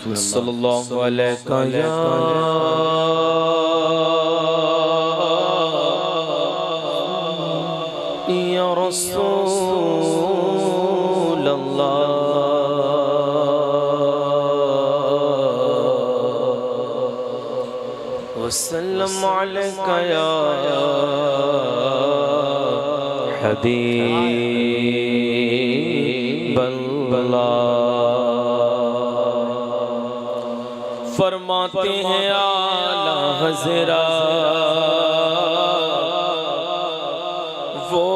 सल्लल्लाहु अलैहि या रसूल अल्लाह वसल्लम अलैका या हबीब अल्लाह। फरमाते हैं आला हज़रत वो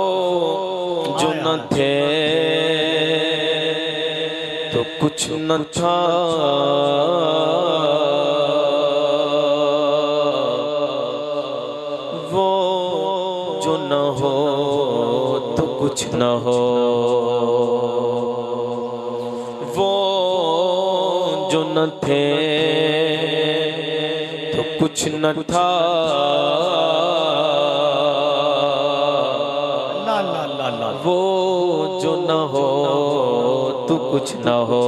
जो न थे तो कुछ न था, वो जो न हो तो कुछ न हो, वो जो न थे तो कुछ न था, वो जो न हो तो कुछ न हो।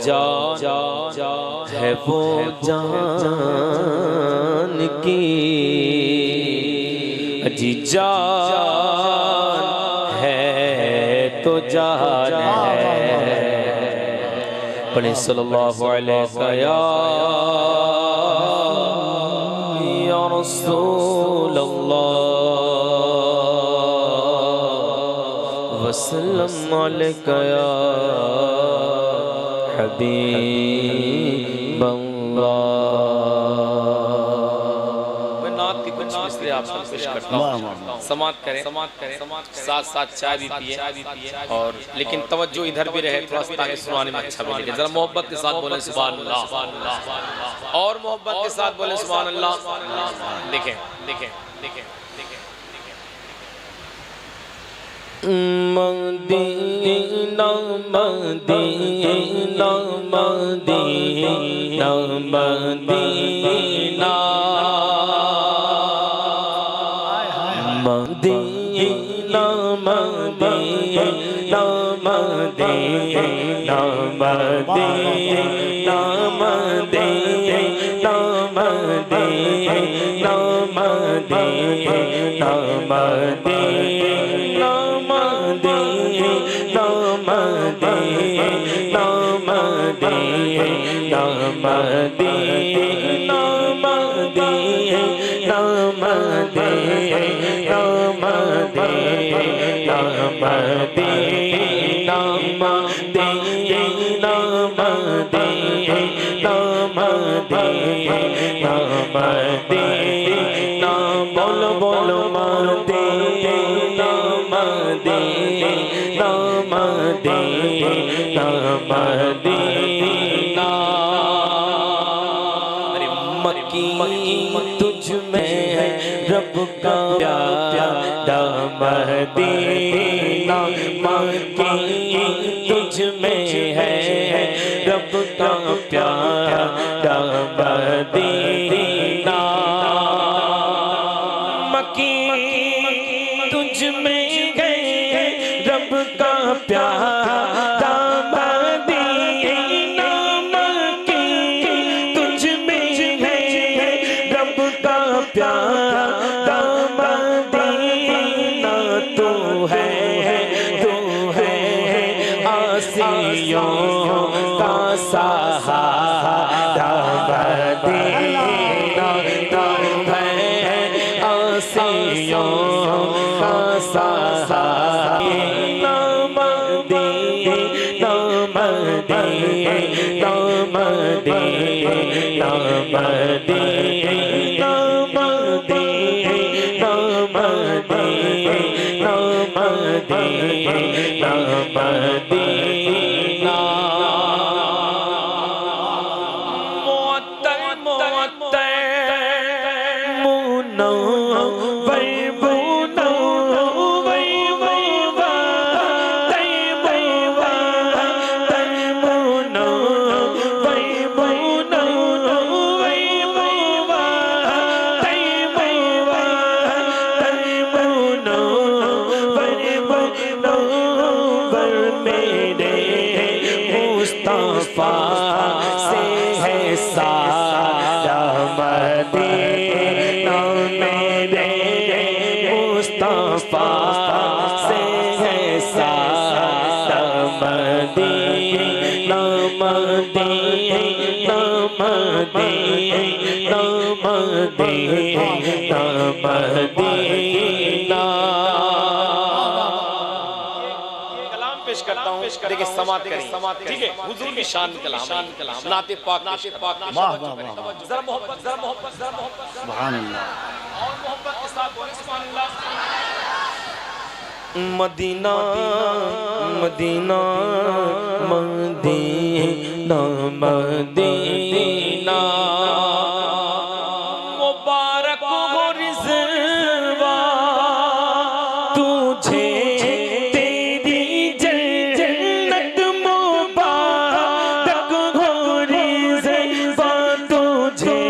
जान है वो जान की अजी जान है तो जान है। पढ़े सल्लल्लाहु अलैहि या रसूल अल्लाह वसल्लम अलैका या हबीब अल्लाह। मैं नात की कुछ मिसरे आप सब पेश करता हूँ, समात करें, साथ साथ चाय भी पिए और लेकिन तवज्जो इधर भी रहे थोड़ा सा ताकि सुनाने में अच्छा भी लगे। जरा मोहब्बत के साथ बोले सुभान अल्लाह और मोहब्बत के साथ बोले सुभान अल्लाह। देखें देखें देखें Medina Medina Medina Medina Medina Medina Medina Medina Medina Medina Medina Medina बोलो बोलो मदीना मदीना मदीना मदीना। अरे मक्की तुझ में है रब का प्यारा मदीना, मक्की तुझ में है रब का प्यारा मदीना। मक्की तुझ में है रब का प्यारा मदीना, मक्की तुझ में है रब का प्यारा मदीना। तू है आसियों का सहारा मदीना, तू है आसियों का सहारा Medina Medina Medina Medina Medina Medina Medina Medina. मोअत्तर मोअत्तर मुनव्वर मेरे मुस्तफा सारा मदीना मेरे मुस्तफा से है सारा Medina Medina Medina Medina Medina. कलाम पेश करता हूँ, देखिए समात करें, ठीक है, हुजूर की शान कलाम, नाते पाक, जरा मोहब्बत, जरा मोहब्बत, सुभान अल्लाह। और मोहब्बत के साथ बोले सुभान अल्लाह। मदीना मदीना मदीना मदीना मुबारक हो रिज़वा तुझे तेरी जन्नत मुबारक हो रिज़वा तुझे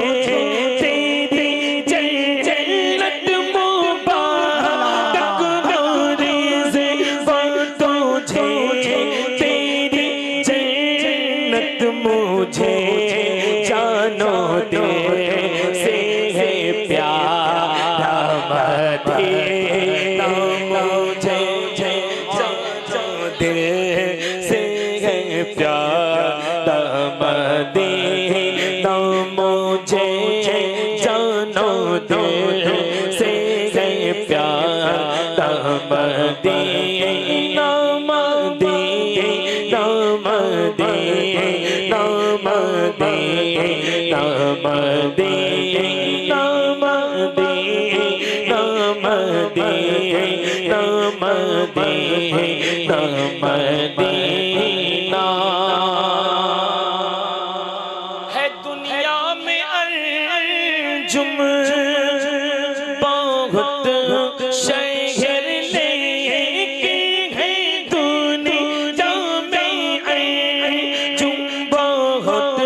तेरी जन्नत मुबारक हो रिज़वा तुझे तेरी जन्नत मुझे जानो दे से है प्यारा मदीना मुझे जानो दे से है प्यारा मदीना मुझे जानो दे से है प्यारा Medina Medina Medina Medina Medina Medina Medina Medina Medina. है दुनिया में अर्जुम बहुत शहर लेकिन है दुनिया में अर्जुम बहुत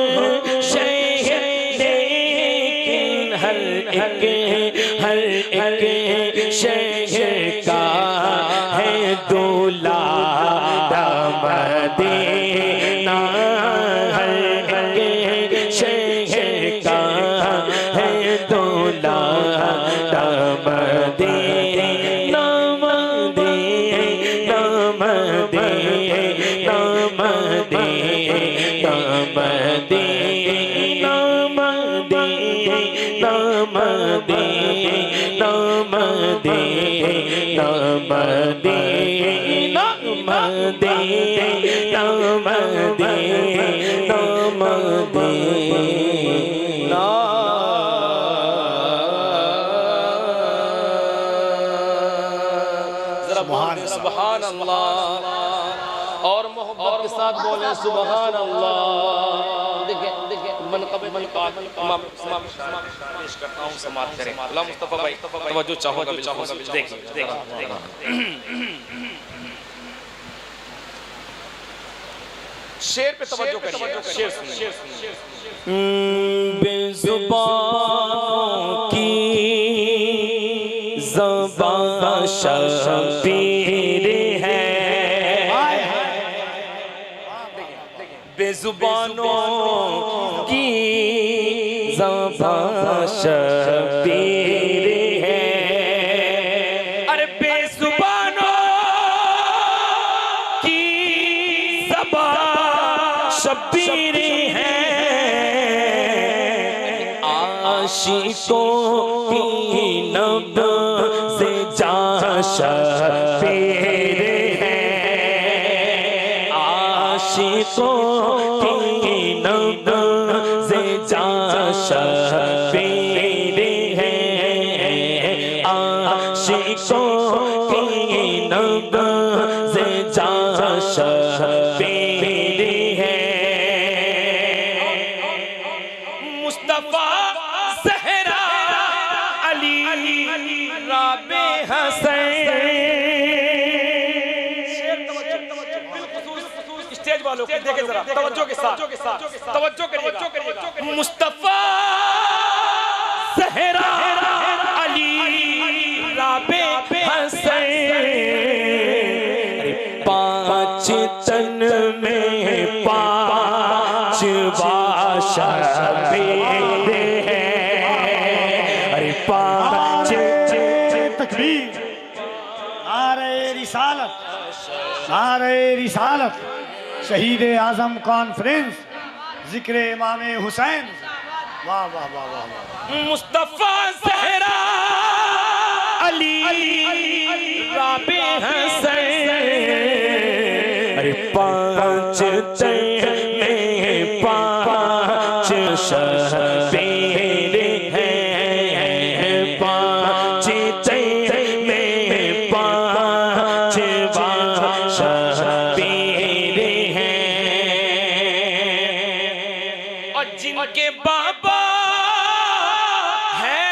शहर लेकिन हर एक शहर का है दूल्हा मदीना। हर एक शहर का है दूल्हा Medina Medina Medina Medina Medina Medina Medina Medina Medina Medina Medina Medina. जरा बोले सुभान अल्लाह और मोहब्बत के साथ बोले सुभान अल्लाह। देखिए मनक़ब पेश करता हूँ, समात करें। अल्लाह मुस्तफ़ा भाई तवज्जो चाहोगा, देखिए शेर पे तवज्जो करिए, शेर सुनिए। बेज़ुबानों की ज़बान शबीर है, बेज़ुबानों की ज़बान शबीर है। अरे बेज़ुबानों की ज़बान शबीर है, आशिकों की लब से जा शबीर है, आशिकों की लब से जा शबीर है, आशिकों की लब से जा शबीर है। मुस्तफा ज़हरा अली राबे हसैन। स्टेज वालों को देखें जरा तवज्जो के साथ, तवज्जो करिएगा। मुस्तफा ज़हरा अली राबे हसैन, पाँच तन में पाँच शबीर हैं। अरे पांच तकबीर, नारे रिसालत, नारे रिसालत, शहीद आजम कॉन्फ्रेंस, जिक्र इमाम हुसैन। वाह वाह वाह वाह वाह। मुस्तफा ज़हरा अली राबे हसैन। अरे पांच में पांच शबीर हैं। पांच में पांच शबीर हैं। और जिनके बाबा है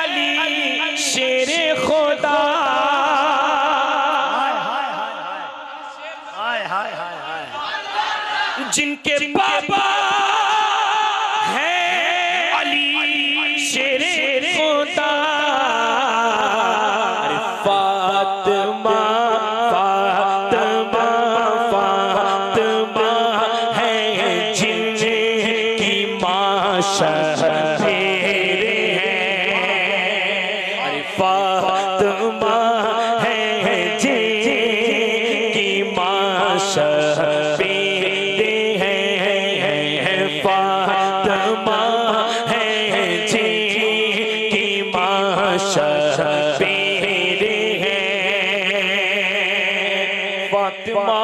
अली शेरे खुदा। हाय हाय हाय हाय। जिनके बाबा है अली शेरे खुदा। अरे फातिमा फातिमा फातिमा है जिनकी मां शबीर हैं। अरे फातिमा है जिनकी मां शबीर हैं। फातिमा है जिनकी मां शबीर हैं। फातिमा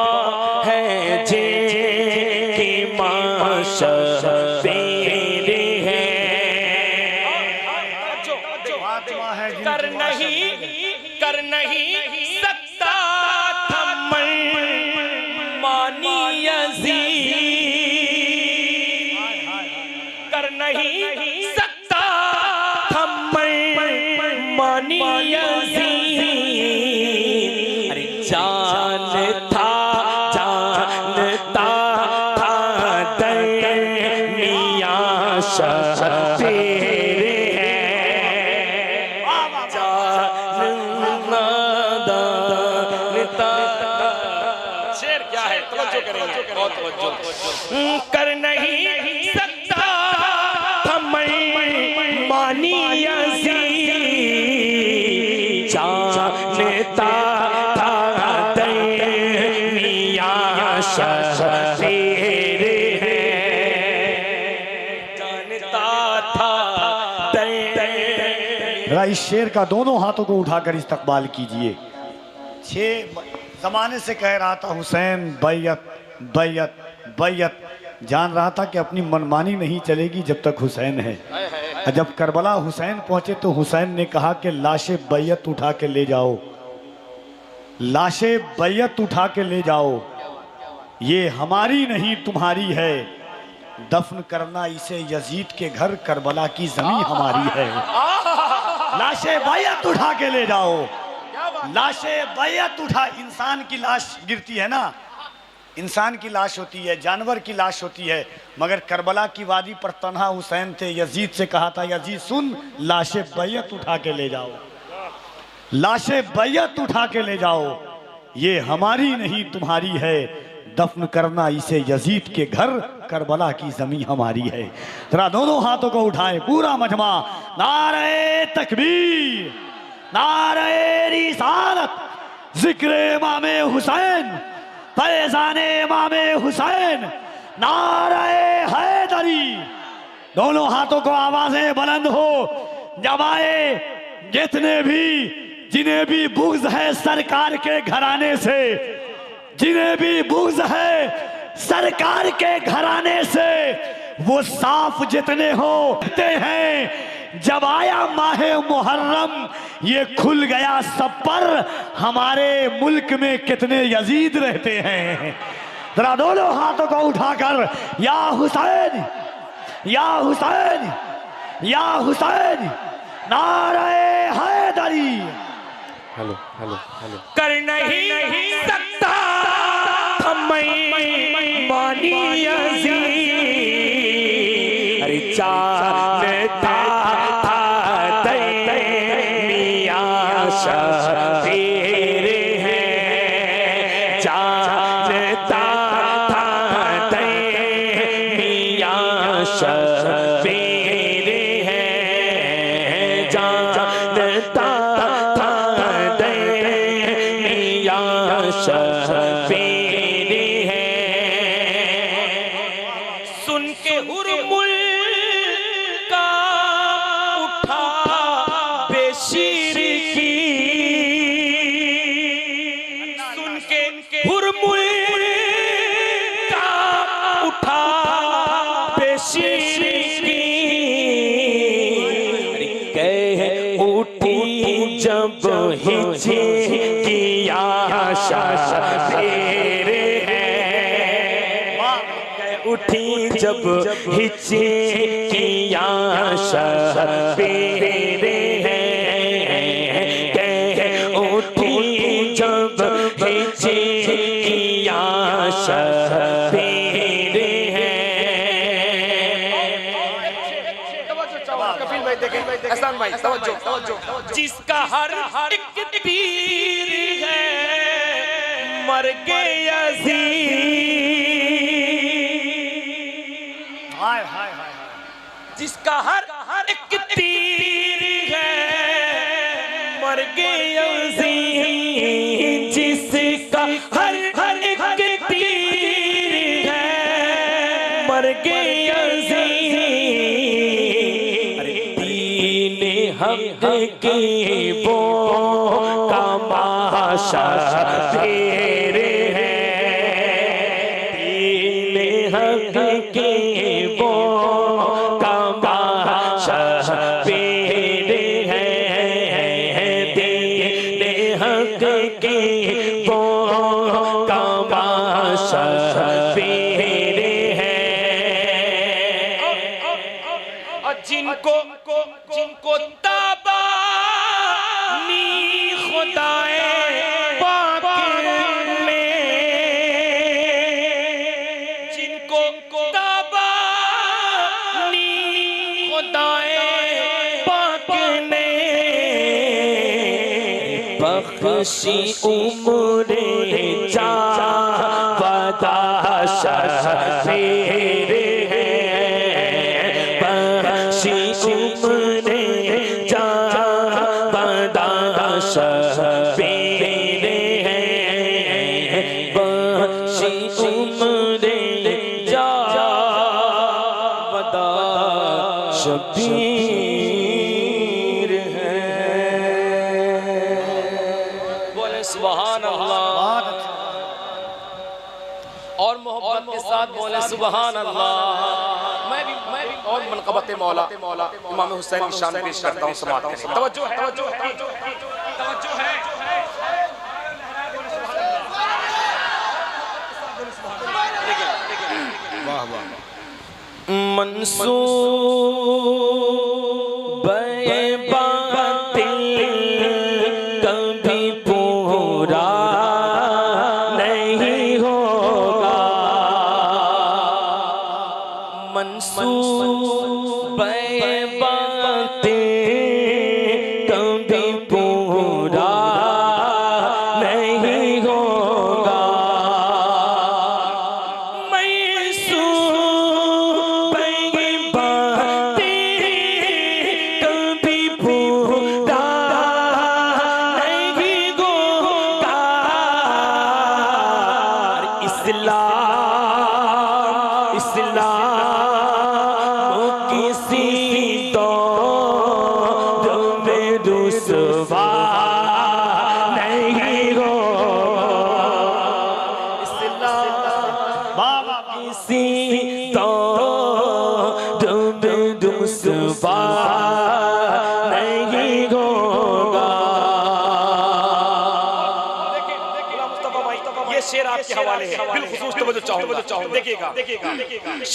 है जिनकी मां शबीर हैं। फातिमा है जिनकी कर मां नहीं सकता था मैं मानी यज़ीद। कर नहीं सकता था मैं मानी यज़ीद। अरे जानता था दरमियाँ शबीर शेर क्या है? तवज्जो करेंगे, बहुत तवज्जो। कर नहीं सकता था मैं मानी यज़ीद। जानता था दरमियाँ शबीर हैं। जानता था जरा इस शेर का दोनों हाथों को उठाकर इस्तकबाल कीजिए। 6 जमाने से कह रहा था हुसैन बैयत बैयत बैयत। जान रहा था कि अपनी मनमानी नहीं चलेगी जब तक हुसैन है। जब करबला हुसैन पहुंचे तो हुसैन ने कहा कि लाशे बैयत उठा के ले जाओ, लाशे बैयत उठा के ले जाओ, ये हमारी नहीं तुम्हारी है। दफन करना इसे यजीद के घर, करबला की जमीन हमारी है। लाशे बैयत उठा के ले जाओ, लाशे बैयत उठा। इंसान की लाश गिरती है ना, इंसान की लाश होती है, जानवर की लाश होती है, मगर करबला की वादी पर तन्हा हुसैन थे। यजीद से कहा था, यजीद सुन, लाशे बैयत उठा के ले जाओ, लाशे बैयत उठा के ले जाओ, ये हमारी नहीं तुम्हारी है। दफन करना इसे यजीद के घर, करबला की जमीन हमारी है। जरा दोनों हाथों को उठाए पूरा मजमा। नारे तकबीर, नारे रिसालत, जिक्र इमामे हुसैन, फैजाने इमामे हुसैन, नारे हैदरी। दोनों हाथों को आवाजें बुलंद हो, जमाए जितने भी, जिन्हें भी बुग़्ज़ है सरकार के घराने से, जिन्हें भी बुग़्ज़ है सरकार के घराने से, वो साफ जितने होते हैं। जब आया माहे मुहर्रम, ये खुल गया सब पर, हमारे मुल्क में कितने यजीद रहते हैं। जरा दोनों हाथों को उठाकर या हुसैन, या हुसैन, या हुसैन, नारे हैदरी। Hello hello hello. कर नहीं सकता था मैं मानी यज़ीद। अरे जानता था दरमियाँ शबीर हैं। जानता था दरमियाँ शबीर है, जानता था दैनिया शबीर है। सुन के हुरमुल का उठा बेशीर की, सुन के हुरमुल का उठा बेशीर की, कह उठी जब हिचकिया शबीर है, कह उठी जब हिचकिया शबीर है, कह उठी जब हिचकिया शबीर है। जिसका हर एक पीर है मर गए अज़ीज़, हाय हाय हाय, जिसका हर एक तीर है मर गए अज़ीज़, जिसका हर एक तीर है मर गए अज़ीज़। अरे दीन हक़ के वो तमाशा शबीर है, दीन हक़ के वो तमाशा शबीर है, दीन हक़ के वो तमाशा शबीर है। और जिनको ताबानी खुदाए पाक ने, जिनको ताबानी खुदाए पाक ने बख्शी उम्र जावदा शबीर है, बख्शी उम्र जावदा शबीर है, बख्शी उम्र जावदा शबीर है। बोले सुभान अल्लाह, बहुत अच्छा। और मोहब्बत के साथ बोले सुभान अल्लाह। मैं भी और मनक़बत मौला इमाम हुसैन की शान पेश करता हूँ। समाअत करें, तवज्जो है, तवज्जो है, तवज्जो है। वाह वाह, मंसूबे बातिल कभी पूरा नहीं होगा, मंसूबे बातिल कभी पूरा नहीं होगा, इस्लाम किसी दौर में रुसवा नहीं होगा, इस्लाम किसी दौर में रुसवा नहीं होगा। ये शेर आपके हवाले है, बिलखुसूस तवज्जो चाहूंगा, देखिएगा।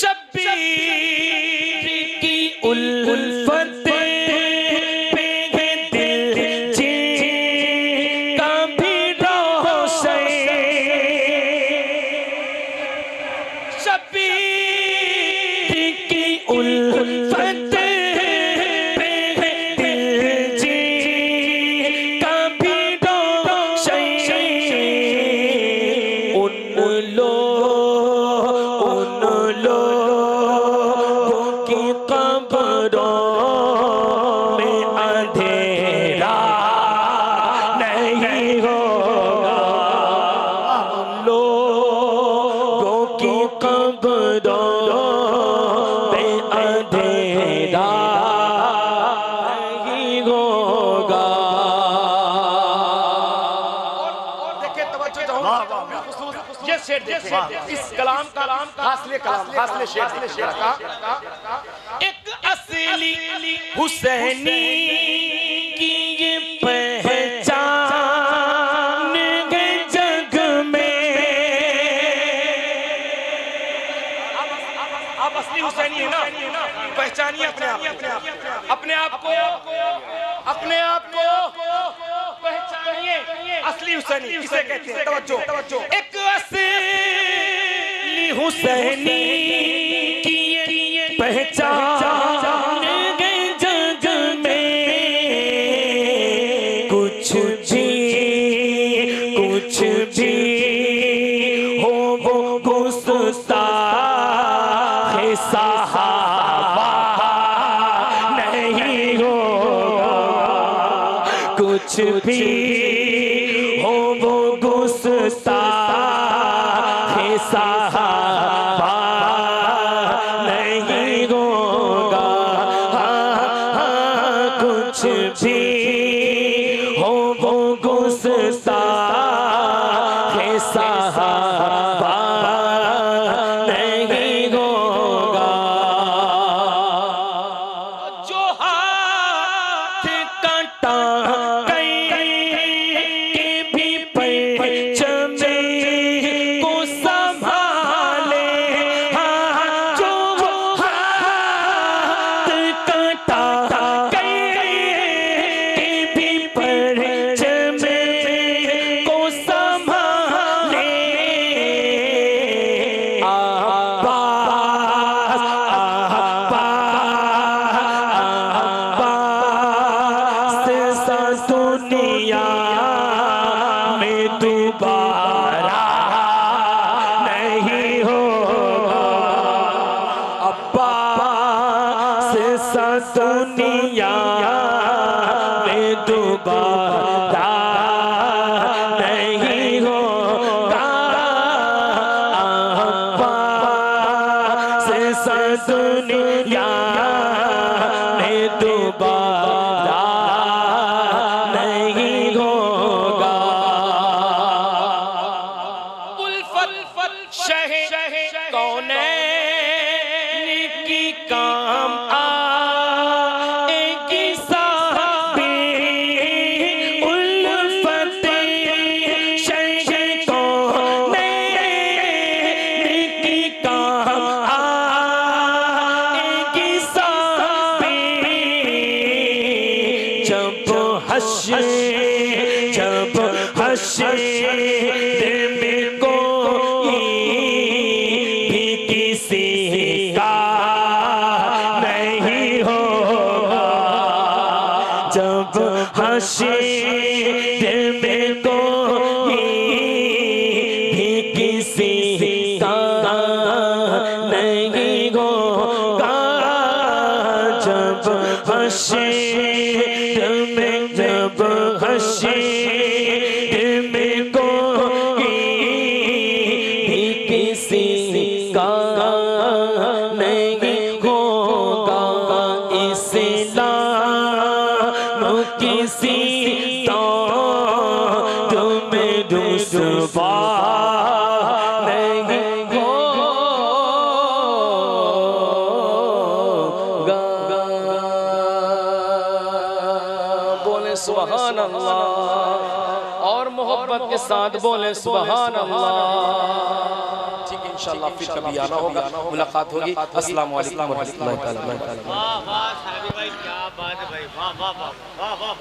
शब्बीर की उल्फत पे है दिल जिनका भी रोशन, शब्बीर की उल्फत पे है दिल जिनका भी रोशन, उन लोगों शेर देखो, इस कलाम का हासले शेर का एक असली हुसैनी की ये पहचान है जग में। आप असली हुसैनी है ना, पहचानिए अपने आप को पहचानिए। असली हुसैनी किसे कहते हैं? तवज्जो। एक असली हुसैनी की ये पहचान है जग में। कुछ भी हो वो गुस्ताख सहाबा नहीं होगा। कुछ भी हो वो गुस्ताख सहाबा नहीं होगा। कुछ भी हो वो गुस्ताख सहाबा नहीं होगा। जो हाथ काटा के भी पहचाने को संभाले। जो हाथ काटा के भी पहचाने को संभाले। अब्बास सा दुनिया में दोबारा नहीं होगा। अब्बास सा दुनिया में दोबारा नहीं होगा। अब्बास सा दुनिया में दोबारा नहीं होगा। उल्फत शहे कौनैन की काम आएगी साहबी। उल्फत शहे कौनैन की काम आएगी साहबी। जब हश्र में कोई भी किसी का नहीं होगा। जब हश्र में कोई भी किसी का नहीं होगा। जब हश्र में कोई भी किसी का नहीं होगा। इस्लाम किसी तुम्हें रुसवा नहीं होगा। बोले सुभान अल्लाह और मोहब्बत के साथ बोले सुभान अल्लाह। ठीक है, इंशाल्लाह फिर कभी आना होगा, मुलाकात होगी। अस्सलाम वालेकुम व रहमतुल्लाहि तआला व बरकातहू। वाह वाह साहब भाई, क्या बात है भाई, वाह वाह वाह वाह वाह।